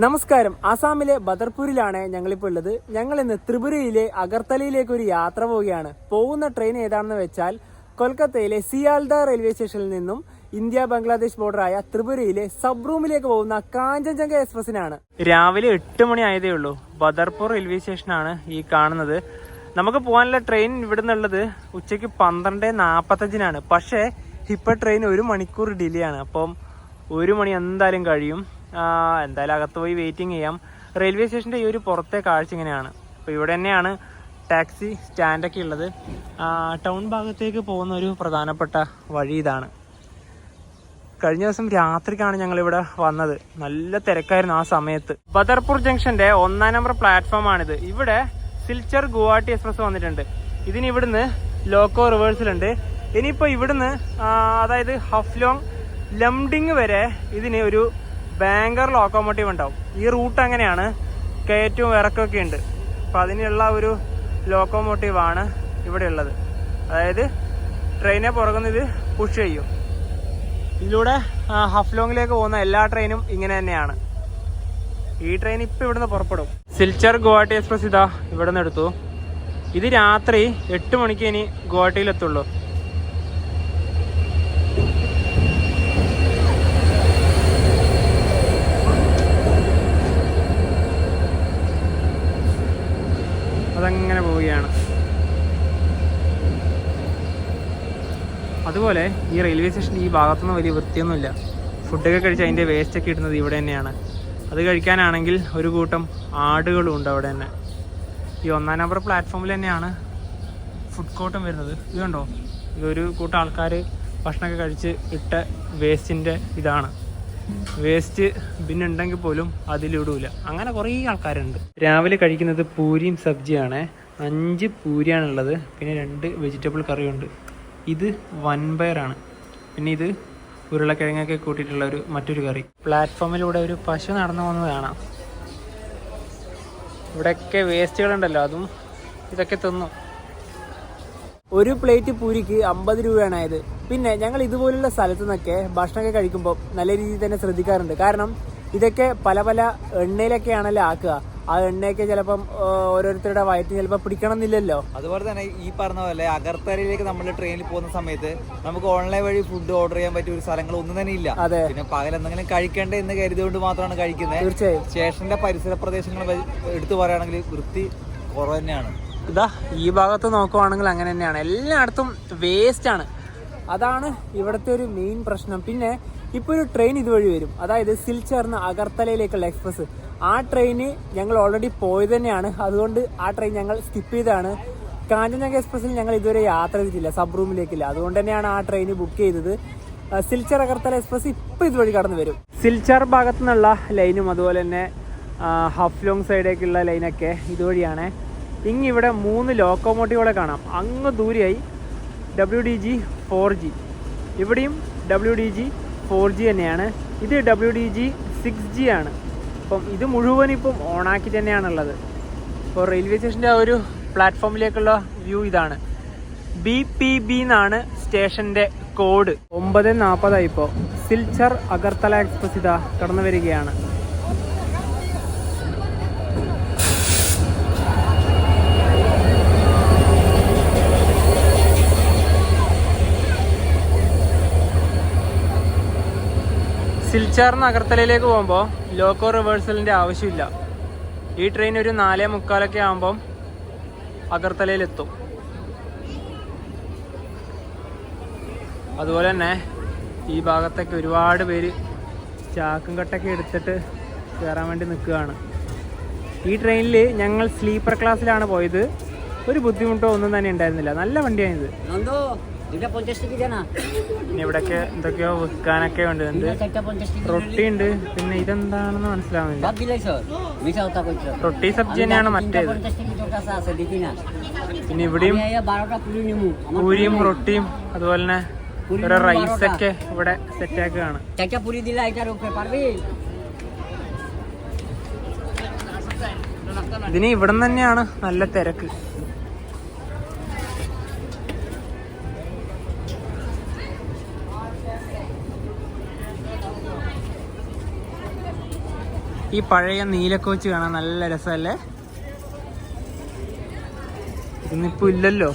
നമസ്കാരം. ആസാമിലെ ബദർപൂരിലാണ് ഞങ്ങളിപ്പോൾ ഉള്ളത്. ഞങ്ങൾ ഇന്ന് ത്രിപുരയിലെ അഗർത്തലയിലേക്ക് ഒരു യാത്ര പോവുകയാണ്. പോകുന്ന ട്രെയിൻ ഏതാണെന്ന് വെച്ചാൽ കൊൽക്കത്തയിലെ സിയാൽദ റെയിൽവേ സ്റ്റേഷനിൽ നിന്നും ഇന്ത്യ ബംഗ്ലാദേശ് ബോർഡറായ ത്രിപുരയിലെ സബ്രൂമിലേക്ക് പോകുന്ന കാഞ്ചൻജംഗ എക്സ്പ്രസിനാണ്. രാവിലെ 8 മണി ആയതേ ഉള്ളൂ. ബദർപൂർ റെയിൽവേ സ്റ്റേഷനാണ് ഈ കാണുന്നത്. നമുക്ക് പോകാനുള്ള ട്രെയിൻ ഇവിടെ നിന്നുള്ളത് ഉച്ചയ്ക്ക് 12:45 പക്ഷേ ഇപ്പൊ ട്രെയിൻ 1 മണിക്കൂർ ഡിലേ ആണ്. അപ്പം 1 മണി എന്തായാലും കഴിയും. എന്തായാലും അകത്ത് പോയി വെയിറ്റിംഗ് ചെയ്യാം. റെയിൽവേ സ്റ്റേഷൻ്റെ ഈ ഒരു പുറത്തെ കാഴ്ച ഇങ്ങനെയാണ്. അപ്പോൾ ഇവിടെ തന്നെയാണ് ടാക്സി സ്റ്റാൻഡൊക്കെ ഉള്ളത്. ടൗൺ ഭാഗത്തേക്ക് പോകുന്ന ഒരു പ്രധാനപ്പെട്ട വഴി ഇതാണ്. കഴിഞ്ഞ ദിവസം രാത്രിക്കാണ് ഞങ്ങളിവിടെ വന്നത്. നല്ല തിരക്കായിരുന്നു ആ സമയത്ത്. ബദർപൂർ ജംഗ്ഷന്റെ 1-ാം നമ്പർ പ്ലാറ്റ്ഫോമാണിത്. ഇവിടെ സിൽച്ചർ ഗുവാഹട്ടി എക്സ്പ്രസ് വന്നിട്ടുണ്ട്. ഇതിന് ഇവിടുന്ന് ലോക്കോ റിവേഴ്സലുണ്ട്. ഇനിയിപ്പോൾ ഇവിടുന്ന് അതായത് ഹഫ്ലോങ് ലംഡിങ് വരെ ഇതിന് ഒരു ബാങ്കർ ലോക്കോമോട്ടീവ് ഉണ്ടാവും. ഈ റൂട്ട് അങ്ങനെയാണ്, കയറ്റവും ഇറക്കമൊക്കെ ഉണ്ട്. അപ്പം അതിനുള്ള ഒരു ലോക്കോമോട്ടീവാണ് ഇവിടെ ഉള്ളത്. അതായത് ട്രെയിനെ പുറകുന്ന ഇത് പുഷ് ചെയ്യും. ഇതിലൂടെ ഹഫ്ലോങ്ങിലേക്ക് പോകുന്ന എല്ലാ ട്രെയിനും ഇങ്ങനെ തന്നെയാണ്. ഈ ട്രെയിൻ ഇപ്പം ഇവിടുന്ന് പുറപ്പെടും. സിൽച്ചർ ഗുവാഹട്ടി എക്സ്പ്രസ് ഇതാ ഇവിടെ നിന്ന് എടുത്തു. ഇത് രാത്രി 8 മണിക്ക് ഇനി ഗുവാഹട്ടിയിലെത്തുള്ളൂ. അതങ്ങനെ പോവുകയാണ്. അതുപോലെ ഈ റെയിൽവേ സ്റ്റേഷൻ്റെ ഈ ഭാഗത്തൊന്നും വലിയ വൃത്തിയൊന്നുമില്ല. ഫുഡൊക്കെ കഴിച്ച് അതിൻ്റെ വേസ്റ്റൊക്കെ ഇടുന്നത് ഇവിടെ തന്നെയാണ്. അത് കഴിക്കാനാണെങ്കിൽ ഒരു കൂട്ടം ആടുകളും ഉണ്ട് അവിടെ തന്നെ. ഈ 1-ാം നമ്പർ പ്ലാറ്റ്ഫോമിൽ തന്നെയാണ് ഫുഡ് കോർട്ടും വരുന്നത്. ഇത് കണ്ടോ, ഇതൊരു കൂട്ടം ആൾക്കാർ ഭക്ഷണമൊക്കെ കഴിച്ച് ഇട്ട വേസ്റ്റിൻ്റെ ഇതാണ്. വേസ്റ്റ് ബിന്നുണ്ടെങ്കിൽ പോലും അതിലിടൂല. അങ്ങനെ കുറേ ആൾക്കാരുണ്ട്. രാവിലെ കഴിക്കുന്നത് പൂരിയും സബ്ജിയാണ്. 5 പൂരിയാണുള്ളത്. പിന്നെ 2 വെജിറ്റബിൾ കറിയുണ്ട്. ഇത് വൻപയറാണ്. പിന്നെ ഇത് ഉരുളക്കിഴങ്ങൊക്കെ കൂട്ടിയിട്ടുള്ള മറ്റൊരു കറി. പ്ലാറ്റ്ഫോമിലൂടെ ഒരു പശു നടന്നു പോകുന്നത് കാണാം. ഇവിടെയൊക്കെ വേസ്റ്റുകളുണ്ടല്ലോ, അതും ഇതൊക്കെ തിന്നു. ഒരു പ്ലേറ്റ് പൂരിക്ക് 50 രൂപയാണ് ആയത്. പിന്നെ ഞങ്ങൾ ഇതുപോലുള്ള സ്ഥലത്തു നിന്നൊക്കെ ഭക്ഷണമൊക്കെ കഴിക്കുമ്പോൾ നല്ല രീതിയിൽ തന്നെ ശ്രദ്ധിക്കാറുണ്ട്. കാരണം ഇതൊക്കെ പല പല എണ്ണയിലൊക്കെയാണല്ലോ ആക്കുക. ആ എണ്ണയൊക്കെ ചിലപ്പം ഓരോരുത്തരുടെ വയറ്റിന് ചിലപ്പോൾ പിടിക്കണം എന്നില്ലല്ലോ. അതുപോലെ തന്നെ ഈ പറഞ്ഞ പോലെ അഗർത്തലയിലേക്ക് നമ്മൾ ട്രെയിനിൽ പോകുന്ന സമയത്ത് നമുക്ക് ഓൺലൈൻ വഴി ഫുഡ് ഓർഡർ ചെയ്യാൻ പറ്റിയ ഒരു സ്ഥലങ്ങൾ ഒന്നും തന്നെ ഇല്ല. അതെ. പിന്നെ പകൽ എന്തെങ്കിലും കഴിക്കേണ്ടത് എന്ന് കരുതുകൊണ്ട് മാത്രമാണ് കഴിക്കുന്നത്. തീർച്ചയായും. സ്റ്റേഷന്റെ പരിസര പ്രദേശങ്ങൾ എടുത്തു പറയുകയാണെങ്കിൽ വൃത്തി കുറവ് തന്നെയാണ്. ഇതാ ഈ ഭാഗത്ത് നോക്കുവാണെങ്കിൽ അങ്ങനെ തന്നെയാണ്. എല്ലായിടത്തും വേസ്റ്റ് ആണ്. അതാണ് ഇവിടുത്തെ ഒരു മെയിൻ പ്രശ്നം. പിന്നെ ഇപ്പോൾ ഒരു ട്രെയിൻ ഇതുവഴി വരും, അതായത് സിൽച്ചറിന് അഗർത്തലയിലേക്കുള്ള എക്സ്പ്രസ്. ആ ട്രെയിന് ഞങ്ങൾ ഓൾറെഡി പോയത് തന്നെയാണ്. അതുകൊണ്ട് ആ ട്രെയിൻ ഞങ്ങൾ സ്കിപ്പ് ചെയ്താണ്. കാഞ്ചൻജംഗ എക്സ്പ്രസ്സിൽ ഞങ്ങൾ ഇതുവരെ യാത്ര ചെയ്തിട്ടില്ല, സബ് റൂമിലേക്കില്ല. അതുകൊണ്ട് തന്നെയാണ് ആ ട്രെയിൻ ബുക്ക് ചെയ്തത്. സിൽച്ചർ അഗർത്തല എക്സ്പ്രസ് ഇപ്പോൾ ഇതുവഴി കടന്നു വരും. സിൽച്ചർ ഭാഗത്തു നിന്നുള്ള ലൈനും അതുപോലെ തന്നെ ഹഫ്ലോങ് സൈഡേക്കുള്ള ലൈനൊക്കെ ഇതുവഴിയാണ്. ഇവിടെ 3 ലോക്കോമോട്ടീവുകളെ കാണാം. അങ്ങ് ദൂരെയായി WDG 4G. ഇവിടെയും WDG 4G തന്നെയാണ്. ഇത് WDG 6G ആണ്. അപ്പം ഇത് മുഴുവൻ ഇപ്പം ഓണാക്കി തന്നെയാണുള്ളത്. ഇപ്പോൾ റെയിൽവേ സ്റ്റേഷൻ്റെ ആ ഒരു പ്ലാറ്റ്ഫോമിലേക്കുള്ള വ്യൂ ഇതാണ്. BPB എന്നാണ് സ്റ്റേഷൻ്റെ കോഡ്. 9:40 ഇപ്പോൾ സിൽച്ചർ അഗർത്തല എക്സ്പ്രസ് ഇതാ കടന്നു വരികയാണ്. സിൽച്ചറിന് അഗർത്തലയിലേക്ക് പോകുമ്പോൾ ലോക്കോ റിവേഴ്സലിൻ്റെ ആവശ്യമില്ല. ഈ ട്രെയിൻ ഒരു 4:45 ആകുമ്പം അഗർത്തലയിലെത്തും. അതുപോലെ തന്നെ ഈ ഭാഗത്തൊക്കെ ഒരുപാട് പേര് ചാക്കും കട്ടൊക്കെ എടുത്തിട്ട് കയറാൻ വേണ്ടി നിൽക്കുകയാണ്. ഈ ട്രെയിനിൽ ഞങ്ങൾ സ്ലീപ്പർ ക്ലാസ്സിലാണ് പോയത്. ഒരു ബുദ്ധിമുട്ടോ ഒന്നും തന്നെ ഉണ്ടായിരുന്നില്ല. നല്ല വണ്ടിയാണിത്. പിന്നെ ഇവിടെയൊക്കെ എന്തൊക്കെയോ വിൽക്കാനൊക്കെ വേണ്ടതുണ്ട്. റൊട്ടി ഉണ്ട്. പിന്നെ ഇതെന്താണെന്ന് മനസ്സിലാവുന്നില്ല. റൊട്ടി സബ്ജി തന്നെയാണ് മറ്റേത്. പിന്നെ ഇവിടെയും പൂരിയും റൊട്ടിയും അതുപോലെ തന്നെ ഓരോ റൈസൊക്കെ ഇവിടെ സെറ്റാക്കുകയാണ്. ഇതിന് ഇവിടെ തന്നെയാണ് നല്ല തിരക്ക്. ഈ പഴയ നീലക്കോച്ച് കാണാൻ നല്ല രസമല്ലേ? ഇന്നിപ്പോൾ ഇല്ലല്ലോ,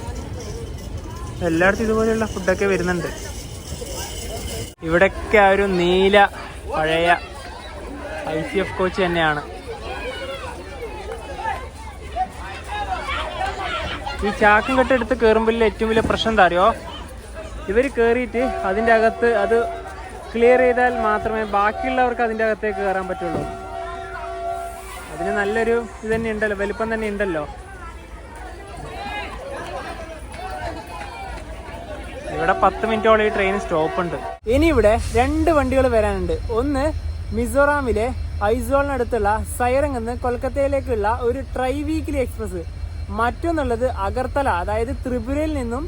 എല്ലായിടത്തും ഇതുപോലെയുള്ള ഫുഡൊക്കെ വരുന്നുണ്ട്. ഇവിടെയൊക്കെ ആ ഒരു നീല പഴയ ICF കോച്ച് തന്നെയാണ്. ഈ ചാക്കും കെട്ടെടുത്ത് കയറുമ്പോൾ ഏറ്റവും വലിയ പ്രശ്നം എന്താ അറിയോ? ഇവർ കയറിയിട്ട് അതിൻ്റെ അകത്ത് അത് ക്ലിയർ ചെയ്താൽ മാത്രമേ ബാക്കിയുള്ളവർക്ക് അതിൻ്റെ അകത്തേക്ക് കയറാൻ പറ്റുള്ളൂ. അതിന് നല്ലൊരു ഇത് തന്നെ ഉണ്ടല്ലോ, വലിപ്പം തന്നെ ഉണ്ടല്ലോ. ഇവിടെ 10 മിനിറ്റോളം ഈ ട്രെയിൻ സ്റ്റോപ്പ് ഉണ്ട്. ഇനി ഇവിടെ 2 വണ്ടികൾ വരാനുണ്ട്. ഒന്ന് മിസോറാമിലെ ഐസോളിനടുത്തുള്ള സൈറങ് എന്ന് കൊൽക്കത്തയിലേക്കുള്ള ഒരു ട്രൈ വീക്കിലി എക്സ്പ്രസ്. മറ്റൊന്നുള്ളത് അഗർത്തല, അതായത് ത്രിപുരയിൽ നിന്നും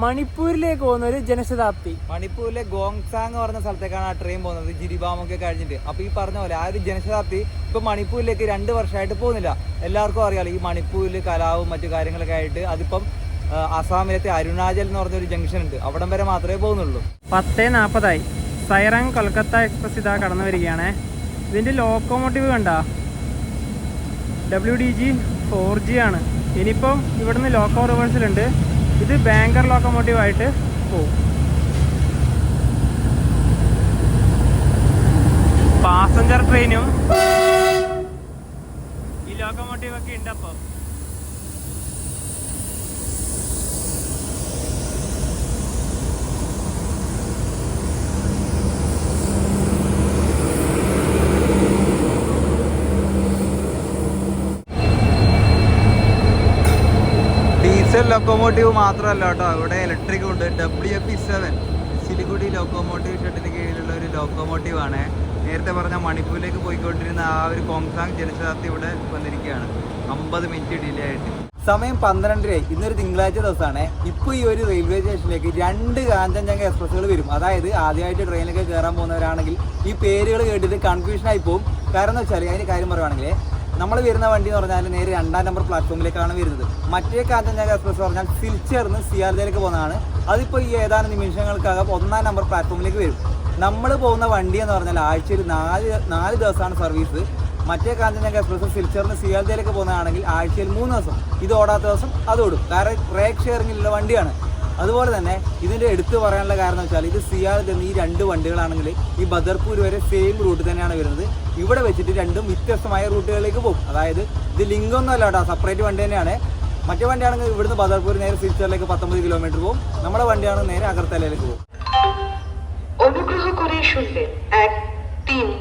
മണിപ്പൂരിലേക്ക് പോകുന്ന ഒരു ജനശതാബ്ദി. മണിപ്പൂരിലെ ഗോങ്സാങ് എന്ന് പറഞ്ഞ സ്ഥലത്തേക്കാണ് ആ ട്രെയിൻ പോകുന്നത്, ജിരിബാമൊക്കെ കഴിഞ്ഞിട്ട്. അപ്പൊ ഈ പറഞ്ഞ പോലെ ആ ഒരു ജനശതാബ്ദി ഇപ്പൊ മണിപ്പൂരിലേക്ക് 2 വർഷമായിട്ട് പോകുന്നില്ല. എല്ലാവർക്കും അറിയാലോ, ഈ മണിപ്പൂരിൽ കലാവും മറ്റു കാര്യങ്ങളൊക്കെ ആയിട്ട് അതിപ്പം അസാമിലത്തെ അരുണാചൽ എന്ന് പറഞ്ഞൊരു ജംഗ്ഷൻ ഉണ്ട്, അവിടം വരെ മാത്രമേ പോകുന്നുള്ളൂ. 10:40 സൈറങ് കൊൽക്കത്ത എക്സ്പ്രസ് ഇതാ കടന്നു വരികയാണ്. ഇതിന്റെ ലോക്കോമോട്ടീവ് കണ്ട WDG 4G ആണ്. ഇനിയിപ്പം ഇവിടുന്ന് ലോക്കോ റിവേഴ്സലുണ്ട്. ഇത് ബാങ്കർ ലോക്കോമോട്ടീവ് ആയിട്ട് പോകും. പാസഞ്ചർ ട്രെയിനും ഈ ലോക്കോമോട്ടീവ് ഒക്കെ ഉണ്ട്. അപ്പോൾ ഡീസൽ ലോക്കോമോട്ടീവ് മാത്രമല്ല കേട്ടോ, ഇവിടെ ഇലക്ട്രിക് ഉണ്ട്. WFE7 സിലിഗുഡി ലോക്കോമോട്ടീവ് ഷെഡിന് കീഴിലുള്ള ഒരു ലോക്കോമോട്ടീവ് ആണ്. നേരത്തെ പറഞ്ഞ മണിപ്പൂരിലേക്ക് പോയിക്കൊണ്ടിരുന്ന ആ ഒരു കോങ്സാങ് ജനശതാബ്ദി ഇവിടെ വന്നിരിക്കുകയാണ്. 50 മിനിറ്റ് ഡിലേ ആയിട്ട്. സമയം 12:30. ഇന്നൊരു തിങ്കളാഴ്ച ദിവസമാണ്. ഇപ്പോൾ ഈ ഒരു റെയിൽവേ സ്റ്റേഷനിലേക്ക് 2 കാഞ്ചൻജംഗ എക്സ്പ്രസ്സുകൾ വരും. അതായത് ആദ്യമായിട്ട് ട്രെയിനിലേക്ക് കയറാൻ പോകുന്നവരാണെങ്കിൽ ഈ പേരുകൾ കേട്ടിട്ട് കൺഫ്യൂഷനായി പോകും. കാരണം എന്ന് വെച്ചാൽ അതിന് കാര്യം പറയുവാണെങ്കിൽ നമ്മൾ വരുന്ന വണ്ടി എന്ന് പറഞ്ഞാൽ നേരെ 2ാം നമ്പർ പ്ലാറ്റ്ഫോമിലേക്കാണ് വരുന്നത്. മറ്റേ കാഞ്ചൻജംഗ എക്സ്പ്രസ് പറഞ്ഞാൽ സിൽച്ചറിന്ന് സിയാൽദയിലേക്ക് പോകുന്നതാണ്. അതിപ്പോൾ ഈ ഏതാനും നിമിഷങ്ങൾക്കകം 1ാം നമ്പർ പ്ലാറ്റ്ഫോമിലേക്ക് വരും. നമ്മൾ പോകുന്ന വണ്ടി എന്ന് പറഞ്ഞാൽ ആഴ്ചയിൽ 4 ദിവസമാണ് സർവീസ്. മറ്റേ കാഞ്ചൻജംഗ എക്സ്പ്രസ് സിൽച്ചറിന് സിയാൽദയിലേക്ക് പോകുന്നതാണെങ്കിൽ ആഴ്ചയിൽ 3 ദിവസം. ഇത് ഓടാത്ത ദിവസം അത് ഓടും. കാരണം റേക്ക് ഷെയറിങ്ങിലുള്ള വണ്ടിയാണ്. അതുപോലെ തന്നെ ഇതിൻ്റെ എടുത്തു പറയാനുള്ള കാരണം എന്ന് വെച്ചാൽ ഇത് സിയാൽദ എന്നീ 2 വണ്ടികളാണെങ്കിൽ ഈ ബദർപൂർ വരെ സെയിം റൂട്ട് തന്നെയാണ് വരുന്നത്. ഇവിടെ വെച്ചിട്ട് 2ഉം വ്യത്യസ്തമായ റൂട്ടുകളിലേക്ക് പോകും. അതായത് ഇത് ലിങ്കൊന്നും അല്ല കേട്ടോ, സെപ്പറേറ്റ് വണ്ടി തന്നെയാണ്. മറ്റേ വണ്ടിയാണെങ്കിൽ ഇവിടുന്ന് ബദർപൂർ നേരെ സിൽച്ചറിലേക്ക് 19 കിലോമീറ്റർ പോകും. നമ്മുടെ വണ്ടിയാണ് നേരെ അഗർത്തലയിലേക്ക് പോകും. অনুগ্রহ করে শুনবেন 1, 3,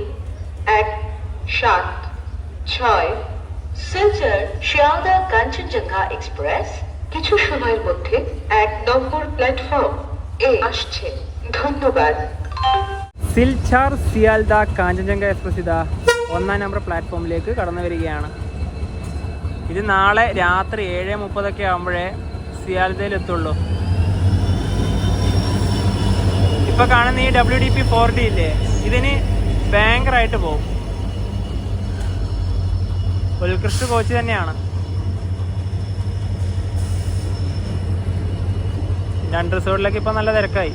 1, 7, 6 শিলচর শিয়ালদা কাঞ্চনজঙ্ঘা এক্সপ্রেস কিছু সময়ের মধ্যে 1 নম্বর প্ল্যাটফর্ম এ আসছে। ধন্যবাদ। സിൽച്ചാർ സിയാൽദ കാഞ്ചൻജംഗ എക്സ്പ്രസ് ഇതാ 1ാം നമ്പർ പ്ലാറ്റ്ഫോമിലേക്ക് കടന്നു വരികയാണ്. ഇത് നാളെ രാത്രി 7:30 ആകുമ്പോഴേ സിയാൽദയിൽ എത്തുള്ളൂ. ഇപ്പൊ കാണുന്ന ഈ WDP 4D ഇല്ലേ, ഇതിന് ബാങ്കറായിട്ട് പോകും. ഉത്കൃഷ്ട കോച്ച് തന്നെയാണ്. 2 റിസോർട്ടിലേക്ക് ഇപ്പൊ നല്ല തിരക്കായി.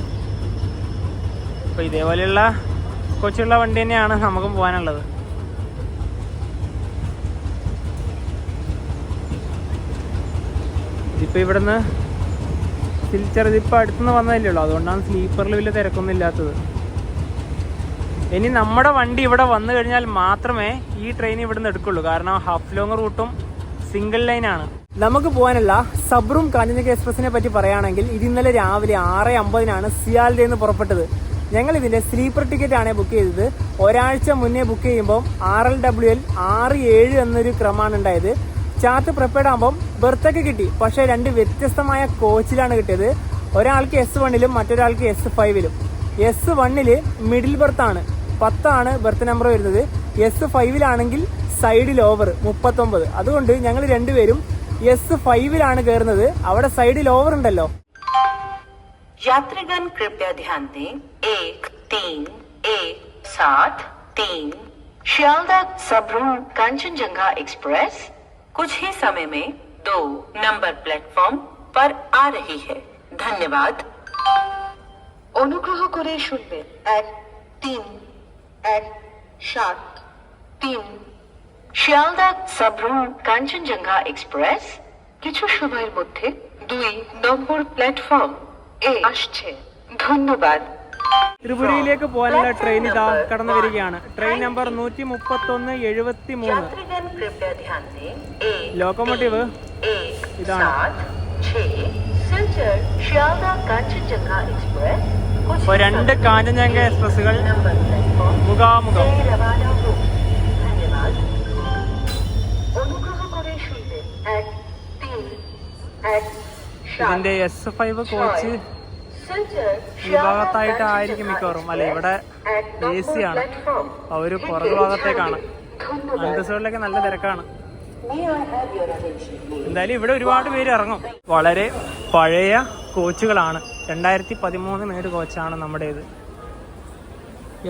അപ്പൊ ഇതേപോലെയുള്ള കോച്ചുള്ള വണ്ടി തന്നെയാണ് നമുക്കും പോകാനുള്ളത്. ഇതിപ്പോൾ ഇവിടുന്ന് സിൽച്ചർ ഇതിപ്പോൾ അടുത്തുനിന്ന് വന്നതല്ലേ ഉള്ളൂ, അതുകൊണ്ടാണ് സ്ലീപ്പറിൽ വലിയ തിരക്കൊന്നും ഇല്ലാത്തത്. ഇനി നമ്മുടെ വണ്ടി ഇവിടെ വന്നു കഴിഞ്ഞാൽ മാത്രമേ ഈ ട്രെയിൻ ഇവിടുന്ന് എടുക്കുള്ളൂ. കാരണം ഹാഫ് ലോങ് റൂട്ടും സിംഗിൾ ലൈനാണ്. നമുക്ക് പോകാനുള്ള സബ്രും കാഞ്ചൻജംഗ എക്സ്പ്രസിനെ പറ്റി പറയുകയാണെങ്കിൽ ഇത് ഇന്നലെ രാവിലെ 6:50 സിയാൽദയിൽ നിന്ന് പുറപ്പെട്ടത്. ഞങ്ങൾ ഇതിന്റെ സ്ലീപ്പർ ടിക്കറ്റ് ആണ് ബുക്ക് ചെയ്തത്. ഒരാഴ്ച മുന്നേ ബുക്ക് ചെയ്യുമ്പോൾ RLWL 67 എന്നൊരു ക്രമമാണ് ഉണ്ടായത്. ചാർട്ട് പ്രിപ്പയർഡ് ആകുമ്പം ബർത്തൊക്കെ കിട്ടി, പക്ഷേ 2 വ്യത്യസ്തമായ കോച്ചിലാണ് കിട്ടിയത്. ഒരാൾക്ക് S1ലും മറ്റൊരാൾക്ക് S5ലും. S1ല് മിഡിൽ ബർത്താണ്, 10 ബർത്ത് നമ്പർ വരുന്നത്. S5ലാണെങ്കിൽ സൈഡിൽ ഓവർ 39. അതുകൊണ്ട് ഞങ്ങൾ രണ്ടുപേരും S5ലാണ് കയറുന്നത്. അവിടെ സൈഡിൽ ഓവർ ഉണ്ടല്ലോ. यात्रीगण कृपया ध्यान दें 1, 3, 1, 7, 3 शियालदा सबरूम कांचनजंगा एक्सप्रेस कुछ ही समय में 2 नंबर प्लेटफॉर्म पर आ रही है। धन्यवाद। অনুগ্রহ করে শুনবেন 1, 3, 1, 7, 3 শিয়ালদা সাবরুম কাঞ্চনজঙ্ঘা এক্সপ্রেস কিছু সময়ের মধ্যে 2 নম্বর প্ল্যাটফর্ম এ আসছে। ধন্যবাদ। ത്രിപുരയിലേക്ക് പോകാനുള്ള ട്രെയിൻ ഇതാ കടന്നു വരികയാണ്. Train number 13173. यात्रीगण कृपया ध्यान दें। ലോക്കോമോട്ടീവ് ഇതാണ്. 7 शियालदा कांचनजंगा एक्सप्रेस അപ്പോൾ 2 കാഞ്ചൻജംഗ എക്സ്പ്രസ്സുകൾ नंबर प्लेटफॉर्म മുഖാമുഖം. रवाना हो। धन्यवाद। অনুগ্রহ করে শুনবেন 1 3 1 ഇതിന്റെ S5 കോച്ച് ഈ ഭാഗത്തായിട്ടായിരിക്കും മിക്കവാറും. അല്ലെ, ഇവിടെ AC ആണ്. അവർ പുറകു ഭാഗത്തേക്കാണ്. അന്തസ്സുകളിലൊക്കെ നല്ല തിരക്കാണ്. എന്തായാലും ഇവിടെ ഒരുപാട് പേര് ഇറങ്ങും. വളരെ പഴയ കോച്ചുകളാണ്. 2013 മേഡ് കോച്ചാണ് നമ്മുടേത്.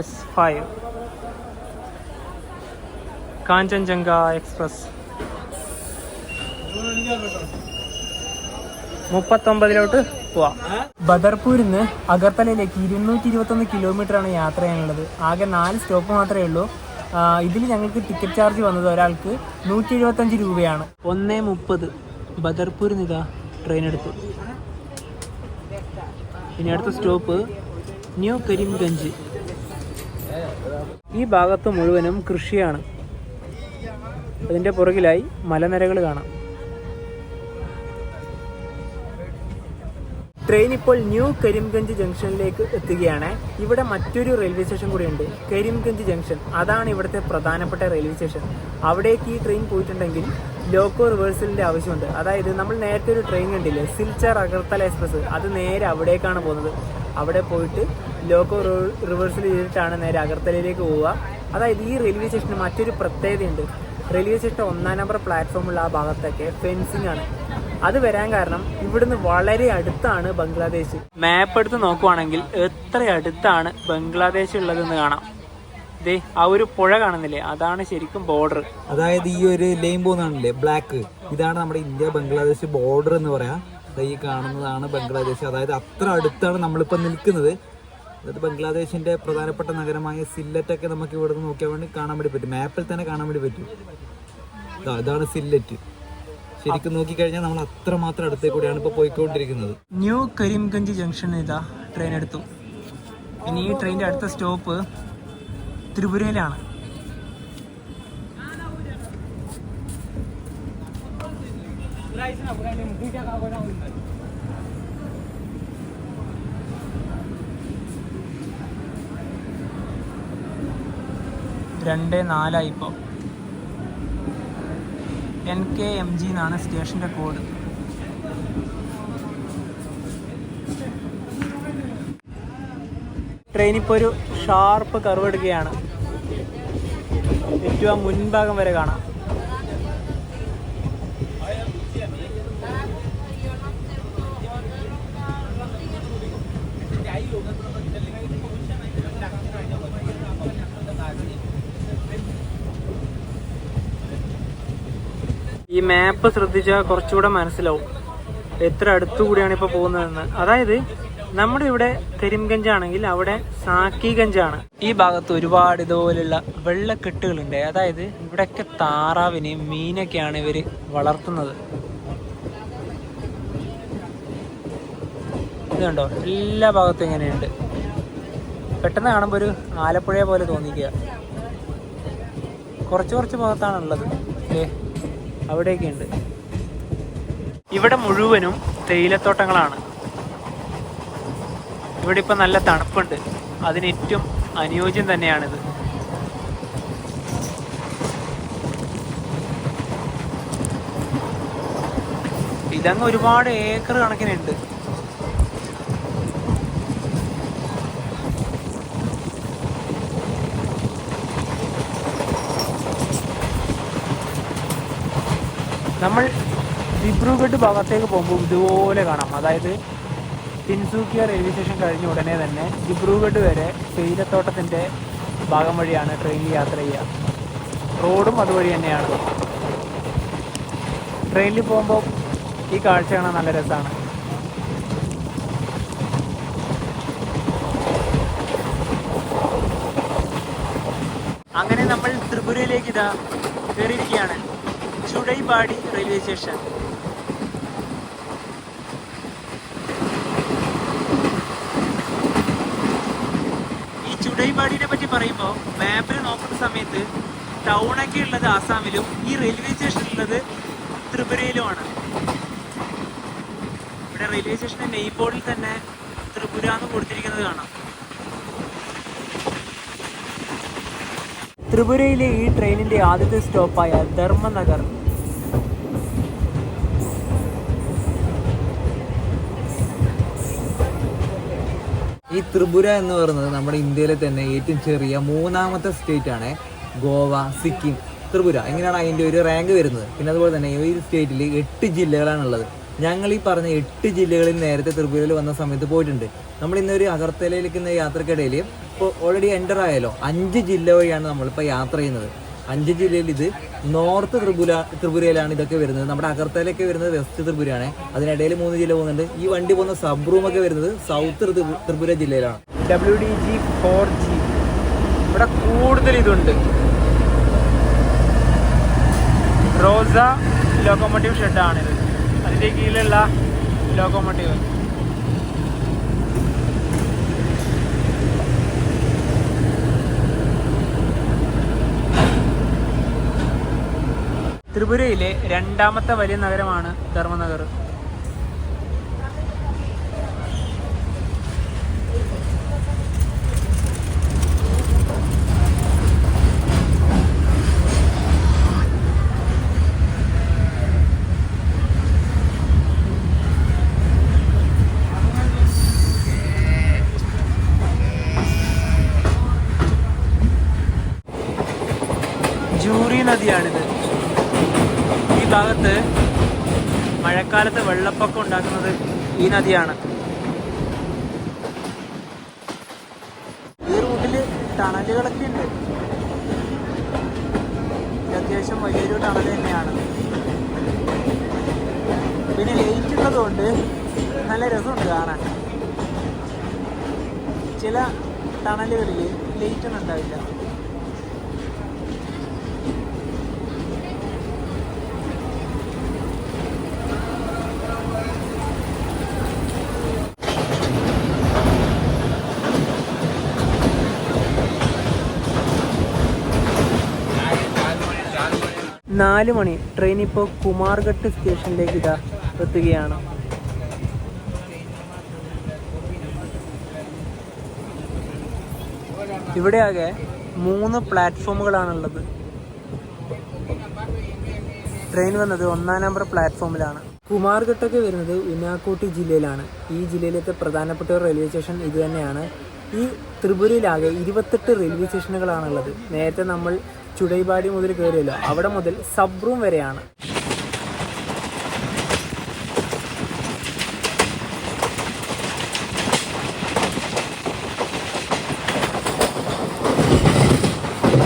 S5 കാഞ്ചൻജംഗ എക്സ്പ്രസ് 39 പോവാം. ബദർപൂരിൽ നിന്ന് അഗർത്തലയിലേക്ക് 221 കിലോമീറ്റർ ആണ് യാത്ര ചെയ്യാനുള്ളത്. ആകെ 4 സ്റ്റോപ്പ് മാത്രമേ ഉള്ളൂ. ഇതിൽ ഞങ്ങൾക്ക് ടിക്കറ്റ് ചാർജ് വന്നത് ഒരാൾക്ക് 175 രൂപയാണ്. 1:30 ബദർപൂരിൽ നിന്ന് ഇതാ ട്രെയിൻ എടുത്തു. ഇനി അടുത്ത സ്റ്റോപ്പ് ന്യൂ കരീംഗഞ്ച്. ഈ ഭാഗത്ത് മുഴുവനും കൃഷിയാണ്. അതിൻ്റെ പുറകിലായി മലനിരകൾ കാണാം. ട്രെയിൻ ഇപ്പോൾ ന്യൂ കരീംഗഞ്ച് ജംഗ്ഷനിലേക്ക് എത്തുകയാണ്. ഇവിടെ മറ്റൊരു റെയിൽവേ സ്റ്റേഷൻ കൂടിയുണ്ട്, കരീംഗഞ്ച് ജംഗ്ഷൻ. അതാണ് ഇവിടുത്തെ പ്രധാനപ്പെട്ട റെയിൽവേ സ്റ്റേഷൻ. അവിടേക്ക് ഈ ട്രെയിൻ പോയിട്ടുണ്ടെങ്കിൽ ലോക്കോ റിവേഴ്സലിൻ്റെ ആവശ്യമുണ്ട്. അതായത് നമ്മൾ നേരത്തെ ഒരു ട്രെയിൻ കണ്ടില്ലേ, സിൽച്ചർ അഗർത്തല എക്സ്പ്രസ്, അത് നേരെ അവിടേക്കാണ് പോകുന്നത്. അവിടെ പോയിട്ട് ലോക്കോ റിവേഴ്സൽ ചെയ്തിട്ടാണ് നേരെ അഗർത്തലയിലേക്ക് പോവുക. അതായത് ഈ റെയിൽവേ സ്റ്റേഷന് മറ്റൊരു പ്രത്യേകതയുണ്ട്. റെയിൽവേ സ്റ്റേഷൻ 1-ാം നമ്പർ പ്ലാറ്റ്ഫോമുള്ള ആ ഭാഗത്തൊക്കെ ഫെൻസിങ് ആണ്. അത് വരാൻ കാരണം ഇവിടുന്ന് വളരെ അടുത്താണ് ബംഗ്ലാദേശ്. മാപ്പ് എടുത്ത് നോക്കുവാണെങ്കിൽ എത്ര അടുത്താണ് ബംഗ്ലാദേശ് ഉള്ളതെന്ന് കാണാം. ദേ ആ ഒരു പുഴ കാണുന്നില്ലേ, അതാണ് ശരിക്കും ബോർഡർ. അതായത് ഈ ഒരു ലൈൻ പോകുന്നതാണല്ലേ ബ്ലാക്ക്, ഇതാണ് നമ്മുടെ ഇന്ത്യ ബംഗ്ലാദേശ് ബോർഡർ എന്ന് പറയാം. ഈ കാണുന്നതാണ് ബംഗ്ലാദേശ്. അതായത് അത്ര അടുത്താണ് നമ്മളിപ്പോൾ നിൽക്കുന്നത്. അതായത് ബംഗ്ലാദേശിന്റെ പ്രധാനപ്പെട്ട നഗരമായ സില്ലറ്റൊക്കെ നമുക്ക് ഇവിടെ നിന്ന് നോക്കിയാൽ വേണ്ടി കാണാൻ വേണ്ടി പറ്റും. മാപ്പിൽ തന്നെ കാണാൻ വേണ്ടി പറ്റും. ഇതാണ് സില്ലറ്റ്. ശരിക്കും നോക്കിക്കഴിഞ്ഞാൽ നമ്മൾ അത്രമാത്രം അടുത്തേ കൂടിയാണ് ഇപ്പോൾ പോയിക്കൊണ്ടിരിക്കുന്നത്. ന്യൂ കരീംഗഞ്ച് ജംഗ്ഷൻ ഇതാ ട്രെയിൻ എടുത്തു. ഇനി ഈ ട്രെയിനിന്റെ അടുത്ത സ്റ്റോപ്പ് ത്രിപുരയിലാണ്. രണ്ട് 4 ഇപ്പോൾ NKMG എന്നാണ് സ്റ്റേഷൻ്റെ കോഡ്. ട്രെയിൻ ഇപ്പോൾ ഒരു ഷാർപ്പ് കർവ് എടുക്കുകയാണ്. ഏറ്റവും മുൻഭാഗം വരെ കാണാം. ഈ മാപ്പ് ശ്രദ്ധിച്ചാൽ കുറച്ചുകൂടെ മനസ്സിലാവും എത്ര അടുത്തുകൂടിയാണ് ഇപ്പോൾ പോകുന്നതെന്ന്. അതായത് നമ്മുടെ ഇവിടെ കരീംഗഞ്ച് ആണെങ്കിൽ അവിടെ സാക്കിഗഞ്ചാണ്. ഈ ഭാഗത്ത് ഒരുപാട് ഇതുപോലുള്ള വെള്ളക്കെട്ടുകളുണ്ട്. അതായത് ഇവിടെയൊക്കെ താറാവിനെയും മീനൊക്കെയാണ് ഇവർ വളർത്തുന്നത്. ഇതുണ്ടോ, എല്ലാ ഭാഗത്തും ഇങ്ങനെയുണ്ട്. പെട്ടെന്ന് കാണുമ്പോൾ ഒരു ആലപ്പുഴയെ പോലെ തോന്നിക്കുക. കുറച്ച് ഭാഗത്താണുള്ളത്. അവിടെയൊക്കെ ഉണ്ട്. ഇവിടെ മുഴുവനും തേയിലത്തോട്ടങ്ങളാണ്. ഇവിടെ ഇപ്പം നല്ല തണുപ്പുണ്ട്. അതിന് ഏറ്റവും അനുയോജ്യം തന്നെയാണിത്. ഇതങ്ങ് ഒരുപാട് ഏക്കർ കണക്കിനുണ്ട്. നമ്മൾ ദിബ്രുഗഡ് ഭാഗത്തേക്ക് പോകുമ്പോൾ ഇതുപോലെ കാണാം. അതായത് തിൻസുക്കിയ റെയിൽവേ സ്റ്റേഷൻ കഴിഞ്ഞ ഉടനെ തന്നെ ദിബ്രുഗഡ് വരെ തേയിലത്തോട്ടത്തിൻ്റെ ഭാഗം വഴിയാണ് ട്രെയിനിൽ യാത്ര ചെയ്യുക. റോഡും അതുവഴി തന്നെയാണ്. ട്രെയിനിൽ പോകുമ്പോൾ ഈ കാഴ്ച കാണാൻ നല്ല രസമാണ്. അങ്ങനെ നമ്മൾ ത്രിപുരയിലേക്ക് ഇതാ കയറിയിരിക്കുകയാണ് ചുടൈബാടി റെയിൽവേ സ്റ്റേഷൻ. ഈ ചുടൈബാടിനെ പറ്റി പറയുമ്പോൾ മാപ്പിൽ നോക്കുന്ന സമയത്ത് ടൗണൊക്കെ ഉള്ളത് ആസാമിലും ഈ റെയിൽവേ സ്റ്റേഷൻ ഉള്ളത് ത്രിപുരയിലുമാണ്. ഇവിടെ റെയിൽവേ സ്റ്റേഷന്റെ നെയ് ബോർഡിൽ തന്നെ ത്രിപുര എന്ന് കൊടുത്തിരിക്കുന്നത് കാണാം. ത്രിപുരയിലെ ഈ ട്രെയിനിന്റെ ആദ്യത്തെ സ്റ്റോപ്പായ ധർമ്മനഗർ. ഈ ത്രിപുര എന്ന് പറയുന്നത് നമ്മുടെ ഇന്ത്യയിലെ തന്നെ ഏറ്റവും ചെറിയ 3ാമത്തെ സ്റ്റേറ്റ് ആണ്. ഗോവ, സിക്കിം, ത്രിപുര ഇങ്ങനെയാണ് അതിൻ്റെ ഒരു റാങ്ക് വരുന്നത്. പിന്നെ അതുപോലെ തന്നെ ഈ സ്റ്റേറ്റിൽ 8 ജില്ലകളാണുള്ളത്. ഞങ്ങൾ ഈ പറഞ്ഞ 8 ജില്ലകളിൽ നേരത്തെ ത്രിപുരയിൽ വന്ന സമയത്ത് പോയിട്ടുണ്ട്. നമ്മൾ ഇന്നൊരു അഗർത്തലയിലേക്ക് യാത്രക്കിടയിൽ ഇപ്പോൾ ഓൾറെഡി എൻ്റർ ആയാലോ 5 ജില്ല വഴിയാണ് നമ്മളിപ്പോൾ യാത്ര ചെയ്യുന്നത്. 5 ജില്ലയിൽ ഇത് നോർത്ത് ത്രിപുരയിലാണ് ഇതൊക്കെ വരുന്നത്. നമ്മുടെ അഗർത്തലയൊക്കെ വരുന്നത് വെസ്റ്റ് ത്രിപുരയാണ്. അതിനിടയിൽ 3 ജില്ല പോകുന്നുണ്ട്. ഈ വണ്ടി പോകുന്ന സബ്റൂമൊക്കെ വരുന്നത് സൗത്ത് ത്രിപുര ജില്ലയിലാണ്. WDG 4G ഇവിടെ കൂടുതൽ ഇതുണ്ട്. റോസ ലോക്കോമോട്ടീവ് ഷെഡാണിത്. അതിൻ്റെ കീഴിലുള്ള ലോക്കോമോട്ടീവ്. ത്രിപുരയിലെ 2ാമത്തെ വലിയ നഗരമാണ് ധർമ്മനഗർ. ജൂറി നദിയാണിത്. ഈ ഭാഗത്ത് മഴക്കാലത്ത് വെള്ളപ്പൊക്കം ഉണ്ടാക്കുന്നത് ഈ നദിയാണ്. ഈ റൂട്ടിൽ ടണലുകളൊക്കെ ഉണ്ട്. ഇത് അത്യാവശ്യം വലിയൊരു ടണൽ തന്നെയാണ്. പിന്നെ ലൈറ്റ് ഉള്ളതുകൊണ്ട് നല്ല രസമുണ്ട് കാണാൻ. ചില ടണലുകളിൽ ലൈറ്റ് ഒന്നും ഉണ്ടാവില്ല. നാല് മണി ട്രെയിൻ ഇപ്പോൾ കുമാർഘട്ട് സ്റ്റേഷനിലേക്ക് ഇതാ എത്തുകയാണ്. ഇവിടെയാകെ 3 പ്ലാറ്റ്ഫോമുകളാണുള്ളത്. ട്രെയിൻ വന്നത് 1-ാം നമ്പർ പ്ലാറ്റ്ഫോമിലാണ്. കുമാർഘട്ടൊക്കെ വരുന്നത് ഉനാക്കോട്ടി ജില്ലയിലാണ്. ഈ ജില്ലയിലത്തെ പ്രധാനപ്പെട്ട ഒരു റെയിൽവേ സ്റ്റേഷൻ ഇത് തന്നെയാണ്. ഈ ത്രിപുരയിലാകെ 28 റെയിൽവേ സ്റ്റേഷനുകളാണുള്ളത്. നേരത്തെ നമ്മൾ ചുടൈബാടി മുതൽ കയറിയല്ലോ, അവിടെ മുതൽ സബ്റൂം വരെയാണ്.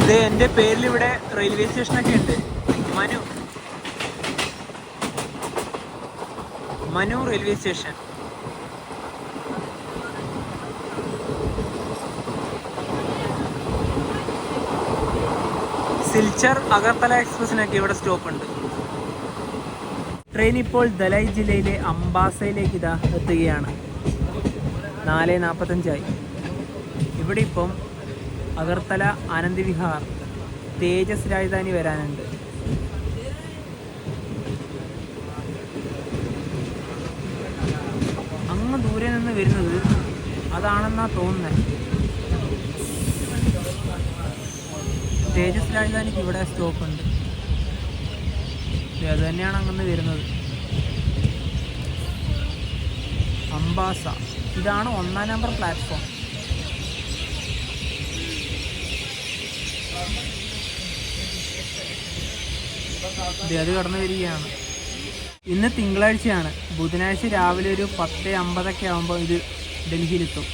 ഇത് എൻ്റെ പേരിൽ ഇവിടെ റെയിൽവേ സ്റ്റേഷനൊക്കെ ഉണ്ട്. Manu railway station. സിൽച്ചർ അഗർത്തല എക്സ്പ്രസിനൊക്കെ ഇവിടെ സ്റ്റോപ്പ് ഉണ്ട്. ട്രെയിൻ ഇപ്പോൾ ധലൈ ജില്ലയിലെ അംബാസയിലേക്ക് ഇതാ എത്തുകയാണ്. 4:45 ഇവിടെ ഇപ്പം അഗർത്തല, ആനന്ദ് വിഹാർ, തേജസ് രാജധാനി വരാനുണ്ട്. അങ്ങ് ദൂരെ നിന്ന് വരുന്നത് അതാണെന്നാ തോന്നുന്നത്. തേജസ് രാജധാനിക്ക് ഇവിടെ സ്റ്റോപ്പ് ഉണ്ട്. അത് തന്നെയാണ് അങ്ങനെ വരുന്നത്. അംബാസ ഇതാണ് 1-ാം നമ്പർ പ്ലാറ്റ്ഫോം. അത് കടന്നു വരികയാണ്. ഇന്ന് തിങ്കളാഴ്ചയാണ്. ബുധനാഴ്ച രാവിലെ ഒരു 10:50 ആകുമ്പോൾ ഇത് ഡൽഹിയിലെത്തും.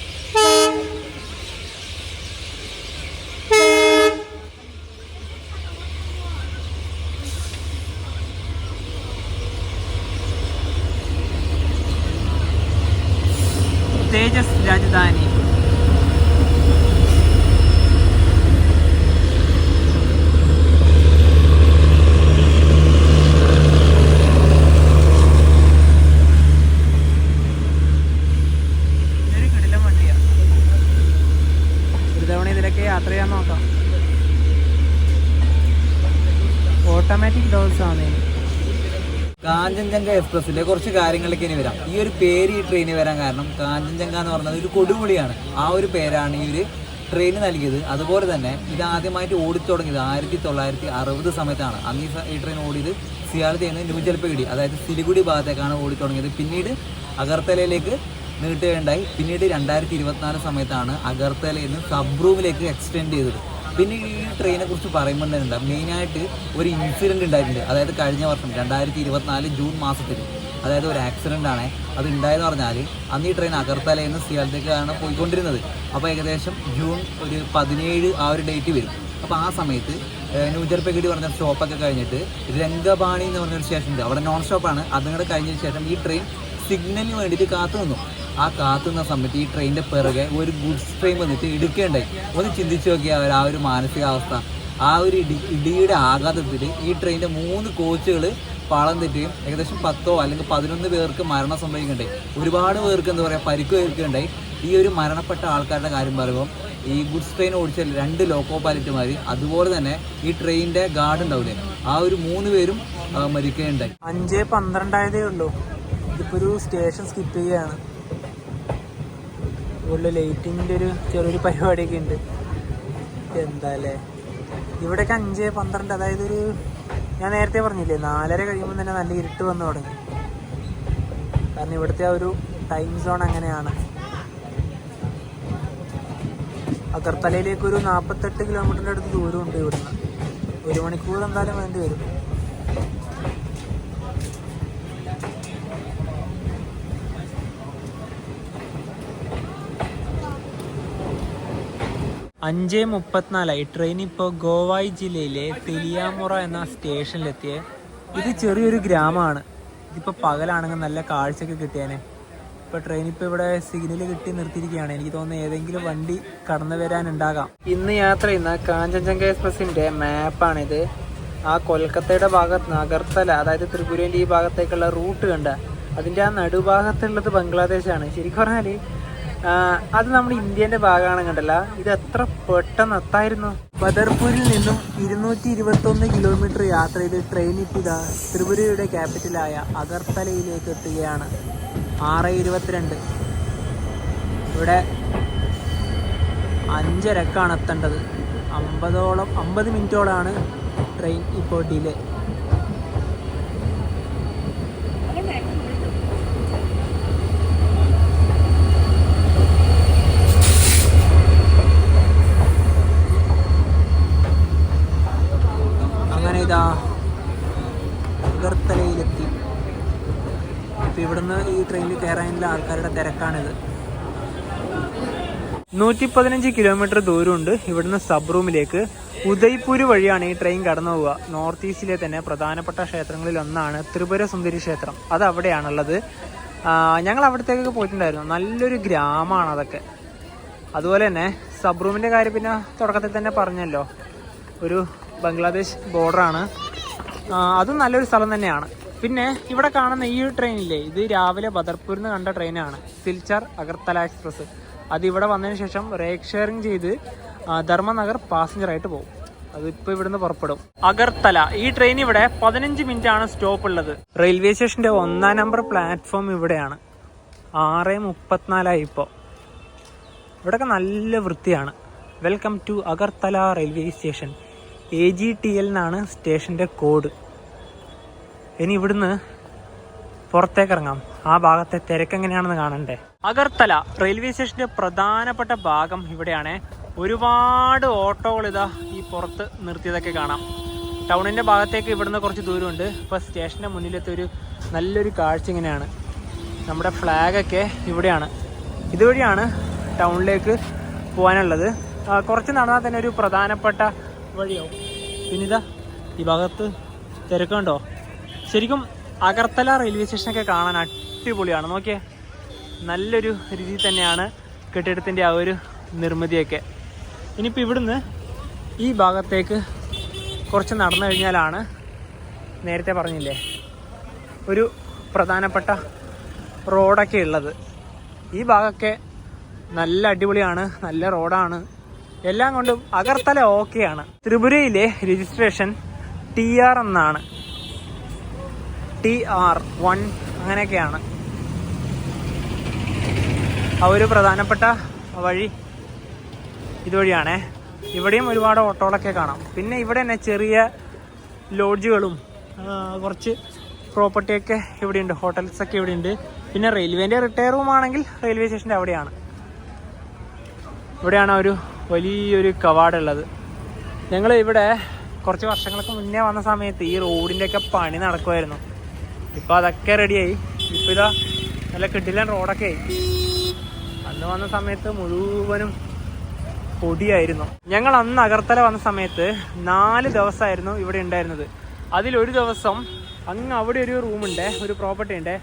തേജസ് രാജധാനി. ഓട്ടോമാറ്റിക് ഡോർസ് ആണ്. കാഞ്ചൻജംഗ എക്സ്പ്രസ്സിലെ കുറച്ച് കാര്യങ്ങളിലേക്ക് ഇനി വരാം. ഈ ഒരു പേര് ഈ ട്രെയിന് വരാൻ കാരണം കാഞ്ചൻജംഗ എന്ന് പറഞ്ഞത് ഒരു കൊടുമുടിയാണ്. ആ ഒരു പേരാണ് ഈ ഒരു ട്രെയിന് നൽകിയത്. അതുപോലെ തന്നെ ഇത് ആദ്യമായിട്ട് ഓടിത്തുടങ്ങിയത് 1960 സമയത്താണ്. അന്ന് ഈ ട്രെയിൻ ഓടിയത് സിയാൽദയിൽ നിന്ന് ന്യൂ ജൽപൈഗുഡി, അതായത് സിലിഗുഡി ഭാഗത്തേക്കാണ് ഓടിത്തുടങ്ങിയത്. പിന്നീട് അഗർത്തലയിലേക്ക് നീട്ടുകയുണ്ടായി. പിന്നീട് 2024 സമയത്താണ് അഗർത്തലയിൽ നിന്ന് സബ്രൂമിലേക്ക് എക്സ്റ്റെൻഡ് ചെയ്തത്. പിന്നെ ഈ ട്രെയിനെ കുറിച്ച് പറയുമ്പോൾ തന്നെ ഉണ്ട്, മെയിനായിട്ട് ഒരു ഇൻസിഡൻറ്റ് ഉണ്ടായിട്ടുണ്ട്. അതായത് കഴിഞ്ഞ വർഷം 2024 ജൂൺ മാസത്തിൽ, അതായത് ഒരു ആക്സിഡൻ്റ് ആണ് അത് ഉണ്ടായെന്ന് പറഞ്ഞാൽ, അന്ന് ഈ ട്രെയിൻ അഗർത്തലയിൽ നിന്ന് സിയാൽദയ്ക്കാണ് പോയിക്കൊണ്ടിരുന്നത്. അപ്പോൾ ഏകദേശം ജൂൺ ഒരു 17 ആ ഒരു ഡേറ്റ് വരും. അപ്പോൾ ആ സമയത്ത് ന്യൂ ജൽപൈഗുഡി പറഞ്ഞ സ്റ്റോപ്പൊക്കെ കഴിഞ്ഞിട്ട് രംഗബാണി എന്ന് പറഞ്ഞൊരു സ്റ്റേഷൻ ഉണ്ട്, അവിടെ നോൺ സ്റ്റോപ്പാണ്. അതുകൂടെ കഴിഞ്ഞതിന് ശേഷം ഈ ട്രെയിൻ സിഗ്നലിന് വേണ്ടിയിട്ട് കാത്തു നിന്നു. ആ കാത്തുന്ന സമയത്ത് ഈ ട്രെയിനിൻ്റെ പിറകെ ഒരു ഗുഡ്സ് ട്രെയിൻ വന്നിട്ട് ഇടുക്കുകയുണ്ടായി. ഒന്ന് ചിന്തിച്ച് നോക്കിയാൽ ആ ഒരു മാനസികാവസ്ഥ. ആ ഒരു ഇടിയുടെ ആഘാതത്തിൽ ഈ ട്രെയിനിൻ്റെ 3 കോച്ചുകൾ പാളം തെറ്റുകയും ഏകദേശം 10 അല്ലെങ്കിൽ 11 പേർക്ക് മരണം സംഭവിക്കുകയുണ്ടായി. ഒരുപാട് പേർക്ക് എന്താ പറയുക പരിക്ക് ഏൽക്കുകയുണ്ടായി. ഈ ഒരു മരണപ്പെട്ട ആൾക്കാരുടെ കാര്യം പറയുമ്പോൾ ഈ ഗുഡ്സ് ട്രെയിൻ ഓടിച്ച 2 ലോക്കോ പൈലറ്റുമാർ, അതുപോലെ തന്നെ ഈ ട്രെയിനിൻ്റെ ഗാർഡ് ഉണ്ടാവില്ലേ, ആ ഒരു 3 പേരും മരിക്കുകയുണ്ടായി. 5:12 ആയതേ ഉള്ളൂ. ഇതിപ്പോൾ ഒരു സ്റ്റേഷൻ സ്കിപ്പ് ചെയ്യുകയാണ്. ഇവിടെ ലൈറ്റിങ്ങിൻ്റെ ഒരു ചെറിയൊരു പരിപാടിയൊക്കെ ഉണ്ട്. എന്താ അല്ലേ, ഇവിടെയൊക്കെ 5:12, അതായത് ഒരു ഞാൻ നേരത്തെ പറഞ്ഞില്ലേ 4:30 കഴിയുമ്പോൾ തന്നെ നല്ല ഇരുട്ട് വന്നു തുടങ്ങി. കാരണം ഇവിടുത്തെ ആ ഒരു ടൈം സോൺ അങ്ങനെയാണ്. അഗർത്തലയിലേക്ക് ഒരു 48 കിലോമീറ്ററിൻ്റെ അടുത്ത് ദൂരമുണ്ട് ഇവിടുന്ന്. 1 മണിക്കൂർ എന്തായാലും വേണ്ടി വരും. അഞ്ച് 34 ട്രെയിൻ ഇപ്പോൾ ഗോവായ് ജില്ലയിലെ തെലിയാമുറ എന്ന സ്റ്റേഷനിലെത്തിയ. ഇത് ചെറിയൊരു ഗ്രാമമാണ്. ഇതിപ്പോൾ പകലാണെങ്കിൽ നല്ല കാഴ്ചയൊക്കെ കിട്ടിയേനെ. ഇപ്പോൾ ട്രെയിൻ ഇപ്പോൾ ഇവിടെ സിഗ്നൽ കിട്ടി നിർത്തിയിരിക്കുകയാണ്. എനിക്ക് തോന്നുന്നു ഏതെങ്കിലും വണ്ടി കടന്നു വരാനുണ്ടാകാം. ഇന്ന് യാത്ര ചെയ്യുന്ന കാഞ്ചൻജംഗ എക്സ്പ്രസിൻ്റെ മാപ്പാണിത്. ആ കൊൽക്കത്തയുടെ ഭാഗത്ത് അഗർത്തല, അതായത് ത്രിപുരേൻ്റെ ഈ ഭാഗത്തേക്കുള്ള റൂട്ട് കണ്ട, അതിൻ്റെ ആ നടുഭാഗത്തുള്ളത് ബംഗ്ലാദേശാണ്. ശരിക്കും പറഞ്ഞാൽ അത് നമ്മുടെ ഇന്ത്യൻ്റെ ഭാഗമാണ് കണ്ടല്ല. ഇത് എത്ര പെട്ടെന്ന് എത്തായിരുന്നു. ബദർപൂരിൽ നിന്നും 221 കിലോമീറ്റർ യാത്ര ചെയ്ത് ട്രെയിൻ ഇപ്പോൾ ഇതാ ത്രിപുരയുടെ ക്യാപിറ്റലായ അഗർത്തലയിലേക്ക് എത്തുകയാണ്. 6:22. ഇവിടെ 5:30 എത്തേണ്ടത്. 50 മിനിറ്റോളാണ് ട്രെയിൻ ഇപ്പോൾ ഡിലേ. ഇതാ അഗർത്തലയിലെത്തി. ഇപ്പം ഇവിടുന്ന് ഈ ട്രെയിനിൽ കയറാനുള്ള ആൾക്കാരുടെ തിരക്കാണിത്. 115 കിലോമീറ്റർ ദൂരമുണ്ട് ഇവിടുന്ന് സബ്രൂമിലേക്ക്. ഉദയ്പൂർ വഴിയാണ് ഈ ട്രെയിൻ കടന്നു പോവുക. നോർത്ത് ഈസ്റ്റിലെ തന്നെ പ്രധാനപ്പെട്ട ക്ഷേത്രങ്ങളിൽ ഒന്നാണ് ത്രിപുര സുന്ദരി ക്ഷേത്രം. അത് അവിടെയാണുള്ളത്. ഞങ്ങൾ അവിടത്തേക്കൊക്കെ പോയിട്ടുണ്ടായിരുന്നു. നല്ലൊരു ഗ്രാമമാണ് അതൊക്കെ. അതുപോലെ തന്നെ സബ്രൂമിൻ്റെ കാര്യം പിന്നെ തുടക്കത്തിൽ തന്നെ പറഞ്ഞല്ലോ, ഒരു ബംഗ്ലാദേശ് ബോർഡറാണ്. അതും നല്ലൊരു സ്ഥലം തന്നെയാണ്. പിന്നെ ഇവിടെ കാണുന്ന ഈ ട്രെയിനില്ലേ, ഇത് രാവിലെ ബദർപൂരിൽ നിന്ന് കണ്ട ട്രെയിനാണ്, സിൽച്ചർ അഗർത്തല എക്സ്പ്രസ്. അത് ഇവിടെ വന്നതിന് ശേഷം റേക്ക് ഷെയറിങ് ചെയ്ത് ധർമ്മനഗർ പാസഞ്ചറായിട്ട് പോകും. അതിപ്പോൾ ഇവിടുന്ന് പുറപ്പെടും. അഗർത്തല ഈ ട്രെയിൻ ഇവിടെ 15 മിനിറ്റ് ആണ് സ്റ്റോപ്പ് ഉള്ളത്. റെയിൽവേ സ്റ്റേഷൻ്റെ 1-ാം നമ്പർ പ്ലാറ്റ്ഫോം ഇവിടെയാണ്. 6:34 ഇപ്പോൾ. ഇവിടെയൊക്കെ നല്ല വൃത്തിയാണ്. Welcome to Agartala railway station. AGTL എന്നാണ് സ്റ്റേഷൻ്റെ കോഡ്. ഇനി ഇവിടുന്ന് പുറത്തേക്ക് ഇറങ്ങാം. ആ ഭാഗത്തെ തിരക്കെങ്ങനെയാണെന്ന് കാണണ്ടേ. അഗർത്തല റെയിൽവേ സ്റ്റേഷൻ്റെ പ്രധാനപ്പെട്ട ഭാഗം ഇവിടെയാണ്. ഒരുപാട് ഓട്ടോകൾ ഇതാ ഈ പുറത്ത് നിർത്തിയതൊക്കെ കാണാം. ടൗണിൻ്റെ ഭാഗത്തേക്ക് ഇവിടുന്ന് കുറച്ച് ദൂരമുണ്ട്. ഇപ്പോൾ സ്റ്റേഷൻ്റെ മുന്നിലത്തെ ഒരു നല്ലൊരു കാഴ്ച ഇങ്ങനെയാണ്. നമ്മുടെ ഫ്ലാഗൊക്കെ ഇവിടെയാണ്. ഇതുവഴിയാണ് ടൗണിലേക്ക് പോകാനുള്ളത്. കുറച്ച് നടന്നാൽ തന്നെ ഒരു പ്രധാനപ്പെട്ട വഴിയാവും. പിന്നെ ഇതാ ഈ ഭാഗത്ത് തിരക്കുണ്ടോ. ശരിക്കും അഗർത്തല റെയിൽവേ സ്റ്റേഷനൊക്കെ കാണാൻ അടിപൊളിയാണ്. നോക്കിയേ, നല്ലൊരു രീതി തന്നെയാണ് കെട്ടിടത്തിൻ്റെ ആ ഒരു നിർമ്മിതിയൊക്കെ. ഇനിയിപ്പോൾ ഇവിടുന്ന് ഈ ഭാഗത്തേക്ക് കുറച്ച് നടന്നു കഴിഞ്ഞാലാണ് നേരത്തെ പറഞ്ഞില്ലേ ഒരു പ്രധാനപ്പെട്ട റോഡൊക്കെ ഉള്ളത്. ഈ ഭാഗമൊക്കെ നല്ല അടിപൊളിയാണ്, നല്ല റോഡാണ്. എല്ലാം കൊണ്ടും അഗർത്തല ഓക്കെയാണ്. ത്രിപുരയിലെ രജിസ്ട്രേഷൻ TR എന്നാണ്, TR1 അങ്ങനെയൊക്കെയാണ് ആ ഒരു പ്രധാനപ്പെട്ട വഴി. ഇതുവഴിയാണേ. ഇവിടെയും ഒരുപാട് ഓട്ടോകളൊക്കെ കാണാം. പിന്നെ ഇവിടെ തന്നെ ചെറിയ ലോഡ്ജുകളും കുറച്ച് പ്രോപ്പർട്ടിയൊക്കെ ഇവിടെയുണ്ട്, ഹോട്ടൽസൊക്കെ ഇവിടെയുണ്ട്. പിന്നെ റെയിൽവേൻ്റെ റിട്ടയർ റൂം ആണെങ്കിൽ റെയിൽവേ സ്റ്റേഷൻ്റെ അവിടെയാണ്. ഇവിടെയാണ് ഒരു വലിയൊരു കവാടമുള്ളത്. ഞങ്ങൾ ഇവിടെ കുറച്ച് വർഷങ്ങൾക്ക് മുന്നേ വന്ന സമയത്ത് ഈ റോഡിൻ്റെയൊക്കെ പണി നടക്കുമായിരുന്നു. ഇപ്പോൾ അതൊക്കെ റെഡിയായി. ഇപ്പോൾ ഇതാ നല്ല കിടിലൻ റോഡൊക്കെ ആയി. അന്ന് വന്ന സമയത്ത് മുഴുവനും പൊടിയായിരുന്നു. ഞങ്ങൾ അന്ന് അഗർത്തല വന്ന സമയത്ത് 4 ദിവസമായിരുന്നു ഇവിടെ ഉണ്ടായിരുന്നത്. അതിലൊരു ദിവസം അങ്ങ് അവിടെ ഒരു റൂമുണ്ട്, ഒരു പ്രോപ്പർട്ടി ഉണ്ട്,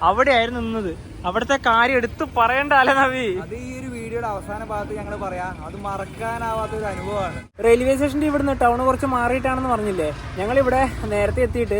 അവിടെ ആയിരുന്നു നിന്നത്. അവിടുത്തെ കാര്യം എടുത്ത് പറയണ്ട അല്ലേ നവി? അത് ഈ ഒരു വീഡിയോയുടെ അവസാന ഭാഗത്ത് ഞങ്ങൾ പറയാം. അത് മറക്കാനാവാത്ത ഒരു അനുഭവമാണ്. റെയിൽവേ സ്റ്റേഷൻ്റെ ഇവിടുന്ന് ടൗൺ കുറച്ച് മാറിയിട്ടാണെന്ന് പറഞ്ഞില്ലേ, ഞങ്ങളിവിടെ നേരത്തെ എത്തിയിട്ട്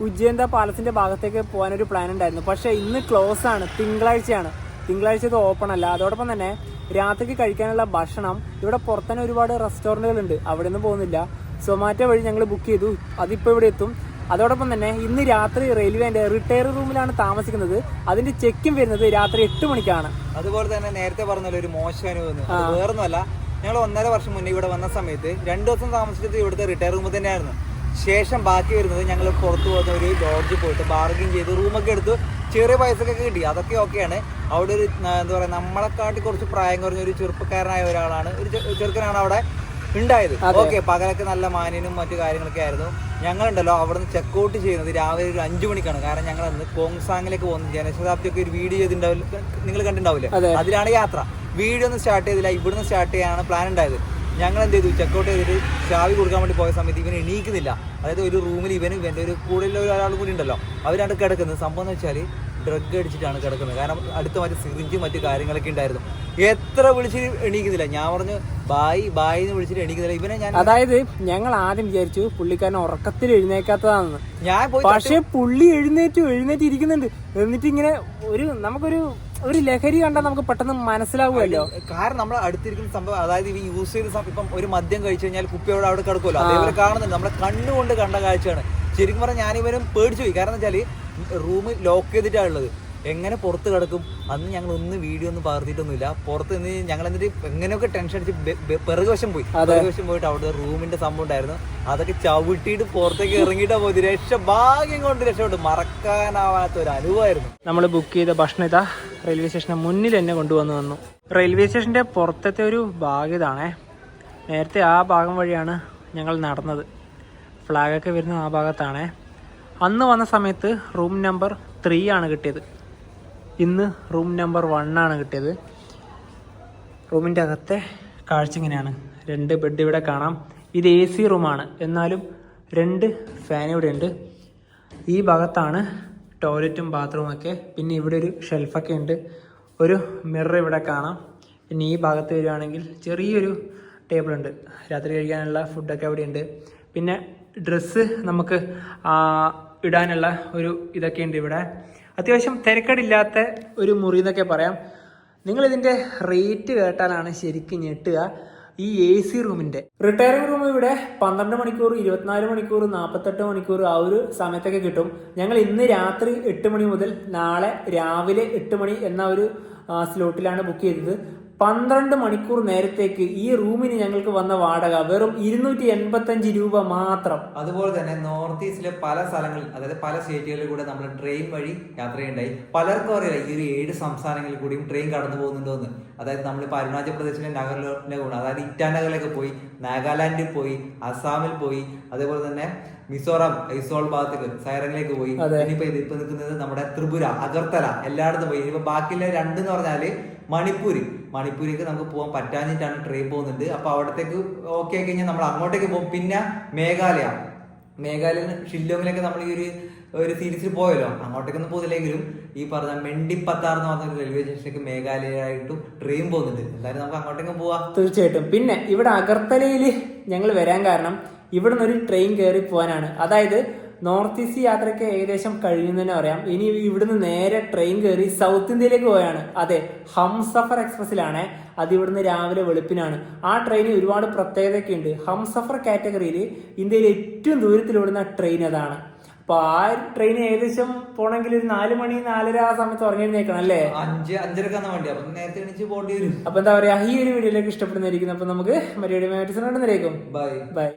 ഉജ്ജയന്ത പാലസിന്റെ ഭാഗത്തേക്ക് പോകാനൊരു പ്ലാൻ ഉണ്ടായിരുന്നു. പക്ഷേ ഇന്ന് ക്ലോസ് ആണ്, തിങ്കളാഴ്ചയാണ്. തിങ്കളാഴ്ച ഇത് ഓപ്പൺ അല്ല. അതോടൊപ്പം തന്നെ രാത്രിക്ക് കഴിക്കാനുള്ള ഭക്ഷണം ഇവിടെ പുറത്തുതന്നെ ഒരുപാട് റെസ്റ്റോറൻറ്റുകളുണ്ട്, അവിടെ നിന്ന് പോകുന്നില്ല. സൊമാറ്റോ വഴി ഞങ്ങൾ ബുക്ക് ചെയ്തു, അതിപ്പോൾ ഇവിടെ എത്തും. അതോടൊപ്പം തന്നെ ഇന്ന് രാത്രി റെയിൽവേന്റെ റിട്ടയർ റൂമിലാണ് താമസിക്കുന്നത്. അതിന്റെ ചെക്കിൻ വരുന്നത് രാത്രി 8 മണിക്കാണ്. അതുപോലെ തന്നെ നേരത്തെ പറഞ്ഞ ഒരു മോശം അനുഭവം വേറൊന്നുമല്ല. ഞങ്ങൾ 1.5 വർഷം മുന്നേ ഇവിടെ വന്ന സമയത്ത് 2 ദിവസം താമസിച്ചത് ഇവിടുത്തെ റിട്ടയർ റൂമിൽ തന്നെയായിരുന്നു. ശേഷം ബാക്കി വരുന്നത് ഞങ്ങൾ പുറത്തു പോകുന്ന ഒരു ലോഡ്ജിൽ പോയിട്ട് ബാർഗിൻ ചെയ്ത് റൂമൊക്കെ എടുത്തു, ചെറിയ പൈസക്കൊക്കെ കിട്ടി. അതൊക്കെ ഓക്കെയാണ്. അവിടെ ഒരു എന്താ പറയുക, നമ്മളെക്കാട്ടി കുറച്ച് പ്രായം കുറഞ്ഞ ഒരു ചെറുപ്പക്കാരനായ ഒരാളാണ്, ഒരു ചെറുക്കനാണ് അവിടെ ഉണ്ടായത്. ഓക്കെ, പകലൊക്കെ നല്ല മാന്യനും മറ്റു കാര്യങ്ങളൊക്കെ ആയിരുന്നു. ഞങ്ങളുണ്ടല്ലോ അവിടെ നിന്ന് ചെക്കൗട്ട് ചെയ്യുന്നത് രാവിലെ ഒരു 5 മണിക്കാണ്. കാരണം ഞങ്ങൾ അന്ന് കോങ്സാങ്ങിലേക്ക് പോകുന്നു. ജനശതാബ്ദി ഒക്കെ ഒരു വീഡിയോ ചെയ്തിട്ടുണ്ടാവില്ല, നിങ്ങൾ കണ്ടിട്ടുണ്ടാവില്ലേ? അതിലാണ് യാത്ര. വീഡിയോ ഒന്നും സ്റ്റാർട്ട് ചെയ്തില്ല, ഇവിടുന്ന് സ്റ്റാർട്ട് ചെയ്യാനാണ് പ്ലാൻ ഉണ്ടായത്. ഞങ്ങൾ എന്ത് ചെയ്തു, ചെക്കൗട്ട് ചെയ്തിട്ട് ചാവി കൊടുക്കാൻ വേണ്ടി പോയ സമയത്ത് ഇവന് എണീക്കുന്നില്ല. അതായത് ഒരു റൂമിൽ ഇവൻ്റെ ഒരു കൂടുതൽ ഒരാൾ കൂടി ഉണ്ടല്ലോ, അവരാണ് കിടക്കുന്നത്. സംഭവം എന്ന് വെച്ചാൽ ഡ്രഗ് അടിച്ചിട്ടാണ് കിടക്കുന്നത്. കാരണം അടുത്ത മറ്റു സിറിഞ്ചും മറ്റു കാര്യങ്ങളൊക്കെ ഉണ്ടായിരുന്നു. എത്ര വിളിച്ചിട്ട് എണീക്കുന്നില്ല. ഞാൻ പറഞ്ഞു ബായി എന്ന് വിളിച്ചിട്ട് എണീക്കുന്നില്ല. ഇവനെ ഞാൻ, അതായത് ഞങ്ങൾ ആദ്യം വിചാരിച്ചു പുള്ളിക്കാരൻ ഉറക്കത്തിൽ എഴുന്നേക്കാത്തതാണെന്ന്. ഞാൻ പോയി, പക്ഷെ പുള്ളി എഴുന്നേറ്റ് ഇരിക്കുന്നുണ്ട്. എന്നിട്ട് ഇങ്ങനെ ഒരു ലഹരി കണ്ടാൽ നമുക്ക് പെട്ടെന്ന് മനസ്സിലാവുമല്ലോ. കാരണം നമ്മൾ അടുത്തിരിക്കുന്ന സംഭവം, അതായത് ഇവ യൂസ് ചെയ്ത ഇപ്പം ഒരു മദ്യം കഴിച്ചു കഴിഞ്ഞാൽ കുപ്പിയോടെ അവിടെ കിടക്കുമല്ലോ, അതേപോലെ കാണുന്നുണ്ട്. നമ്മളെ കണ്ണുകൊണ്ട് കണ്ട കാഴ്ചയാണ്. ശരിക്കും പറഞ്ഞാൽ ഞാനിവരും പേടിച്ചു പോയി. കാരണം വെച്ചാൽ റൂം ലോക്ക് ചെയ്തിട്ടാണ് ഉള്ളത്. എങ്ങനെ പുറത്ത് കിടക്കും? അന്ന് ഞങ്ങൾ വീഡിയോ ഒന്നും പകർത്തിയിട്ടൊന്നുമില്ല. പുറത്ത് നിന്ന് ഞങ്ങൾ എന്നിട്ട് എങ്ങനെയൊക്കെ ടെൻഷൻ അടിച്ച് പിറകുവശം പോയിട്ട് അവിടെ റൂമിന്റെ സംഭവം ഉണ്ടായിരുന്നു. അതൊക്കെ ചവിട്ടിയിട്ട് പുറത്തേക്ക് ഇറങ്ങിയിട്ടാ പോയത്. ഭാഗ്യം കൊണ്ട് രക്ഷപ്പെട്ടു. മറക്കാനാവാത്ത ഒരു അനുഭവമായിരുന്നു. നമ്മൾ ബുക്ക് ചെയ്ത ഭക്ഷണം ഇതാ റെയിൽവേ സ്റ്റേഷന് മുന്നിൽ തന്നെ കൊണ്ടുവന്നു. റെയിൽവേ സ്റ്റേഷന്റെ പുറത്തത്തെ ഒരു ഭാഗം ഇതാണേ. നേരത്തെ ആ ഭാഗം വഴിയാണ് ഞങ്ങൾ നടന്നത്. ഫ്ലാഗൊക്കെ വരുന്നത് ആ ഭാഗത്താണേ. അന്ന് വന്ന സമയത്ത് റൂം നമ്പർ 3 ആണ് കിട്ടിയത്. ഇന്ന് റൂം നമ്പർ 1 ആണ് കിട്ടിയത്. റൂമിൻ്റെ അകത്തെ കാഴ്ച ഇങ്ങനെയാണ്. 2 ബെഡ് ഇവിടെ കാണാം. ഇത് AC റൂമാണ്, എന്നാലും 2 ഫാൻ ഇവിടെ ഉണ്ട്. ഈ ഭാഗത്താണ് ടോയ്ലറ്റും ബാത്റൂമൊക്കെ. പിന്നെ ഇവിടെ ഒരു ഷെൽഫൊക്കെ ഉണ്ട്. ഒരു മിറർ ഇവിടെ കാണാം. പിന്നെ ഈ ഭാഗത്ത് വരികയാണെങ്കിൽ ചെറിയൊരു ടേബിൾ ഉണ്ട്. രാത്രി കഴിക്കാനുള്ള ഫുഡൊക്കെ അവിടെ ഉണ്ട്. പിന്നെ ഡ്രസ്സ് നമുക്ക് ഇടാനുള്ള ഒരു ഇതൊക്കെ ഉണ്ട് ഇവിടെ. അത്യാവശ്യം തിരക്കടില്ലാത്ത ഒരു മുറി എന്നൊക്കെ പറയാം. നിങ്ങളിതിൻ്റെ റേറ്റ് കേട്ടാലാണ് ശരിക്കും ഞെട്ടുക. ഈ AC റൂമിൻ്റെ റിട്ടയറിംഗ് റൂം ഇവിടെ 12 മണിക്കൂർ, 24 മണിക്കൂർ, 48 മണിക്കൂർ ആ ഒരു സമയത്തൊക്കെ കിട്ടും. ഞങ്ങൾ ഇന്ന് രാത്രി 8 മണി മുതൽ നാളെ രാവിലെ 8 മണി എന്ന ഒരു സ്ലോട്ടിലാണ് ബുക്ക് ചെയ്തത്. 12 മണിക്കൂർ നേരത്തേക്ക് ഈ റൂമിന് ഞങ്ങൾക്ക് വന്ന വാടക വെറും 285 രൂപ മാത്രം. അതുപോലെ തന്നെ നോർത്ത് ഈസ്റ്റിലെ പല സ്ഥലങ്ങളിൽ, അതായത് പല സ്റ്റേറ്റുകളിൽ കൂടെ നമ്മൾ ട്രെയിൻ വഴി യാത്രയുണ്ടായി. പലർക്കും അറിയില്ല ഈ ഒരു 7 സംസ്ഥാനങ്ങളിൽ കൂടിയും ട്രെയിൻ കടന്നു പോകുന്നുണ്ടോ എന്ന്. അതായത് നമ്മളിപ്പോൾ അരുണാചൽ പ്രദേശിലെ നഗറിലേക്ക്, അതായത് ഇറ്റാനഗറിലേക്ക് പോയി, നാഗാലാൻഡിൽ പോയി, അസാമിൽ പോയി, അതേപോലെ തന്നെ മിസോറാം ഐസോൾ ഭാഗത്തേക്ക് സൈറനിലേക്ക് പോയി. ഇനിയിപ്പോ ഇപ്പൊ നിൽക്കുന്നത് നമ്മുടെ ത്രിപുര, അഗർത്തല, എല്ലായിടത്തും പോയി. ഇനിയിപ്പോ ബാക്കിയുള്ള 2 എന്ന് പറഞ്ഞാല് മണിപ്പൂരിലേക്ക് നമുക്ക് പോകാൻ പറ്റാഞ്ഞിട്ടാണ് ട്രെയിൻ പോകുന്നുണ്ട്. അപ്പൊ അവിടത്തേക്ക് ഓക്കെ ആയി കഴിഞ്ഞാൽ നമ്മൾ അങ്ങോട്ടേക്ക് പോകും. പിന്നെ മേഘാലയ ഷില്ലോങ്ങിലേക്ക് നമ്മൾ ഈ ഒരു സീരീസിൽ പോയല്ലോ, അങ്ങോട്ടേക്കൊന്നും പോകുന്നില്ലെങ്കിലും ഈ പറഞ്ഞ മെണ്ടിപ്പത്താർ എന്ന് പറഞ്ഞ റെയിൽവേ സ്റ്റേഷനിലേക്ക് മേഘാലയയായിട്ടും ട്രെയിൻ പോകുന്നുണ്ട്. എന്തായാലും നമുക്ക് അങ്ങോട്ടേക്കും പോവാം. തീർച്ചയായിട്ടും. പിന്നെ ഇവിടെ അഗർത്തലയിൽ ഞങ്ങൾ വരാൻ കാരണം ഇവിടെ നിന്ന് ഒരു ട്രെയിൻ കയറി പോകാനാണ്. അതായത് നോർത്ത് ഈസ്റ്റ് യാത്രയ്ക്ക് ഏകദേശം കഴിയുന്നതിനെ പറയാം. ഇനി ഇവിടുന്ന് നേരെ ട്രെയിൻ കയറി സൗത്ത് ഇന്ത്യയിലേക്ക് പോയാണ്. അതെ, ഹംസഫർ എക്സ്പ്രസിലാണ്. അത് ഇവിടുന്ന് രാവിലെ വെളുപ്പിനാണ്. ആ ട്രെയിനിൽ ഒരുപാട് പ്രത്യേകതയൊക്കെ ഉണ്ട്. ഹംസഫർ കാറ്റഗറിയിൽ ഇന്ത്യയിൽ ഏറ്റവും ദൂരത്തിൽ ഓടുന്ന ട്രെയിൻ അതാണ്. അപ്പൊ ആ ട്രെയിൻ ഏകദേശം പോണെങ്കിൽ ഒരു 4 മണി 4:30 ആ സമയത്ത് ഉറങ്ങിയിരുന്നേക്കണം അല്ലേ? 5:30 വണ്ടി. അപ്പൊ നേരത്തെ എണീച്ച് പോകേണ്ടി വരും. അപ്പൊ എന്താ പറയാ, ഈ ഒരു വീഡിയോയിലേക്ക് ഇഷ്ടപ്പെടുന്നതായിരിക്കും. അപ്പൊ നമുക്ക് മര്യാദ ബൈ.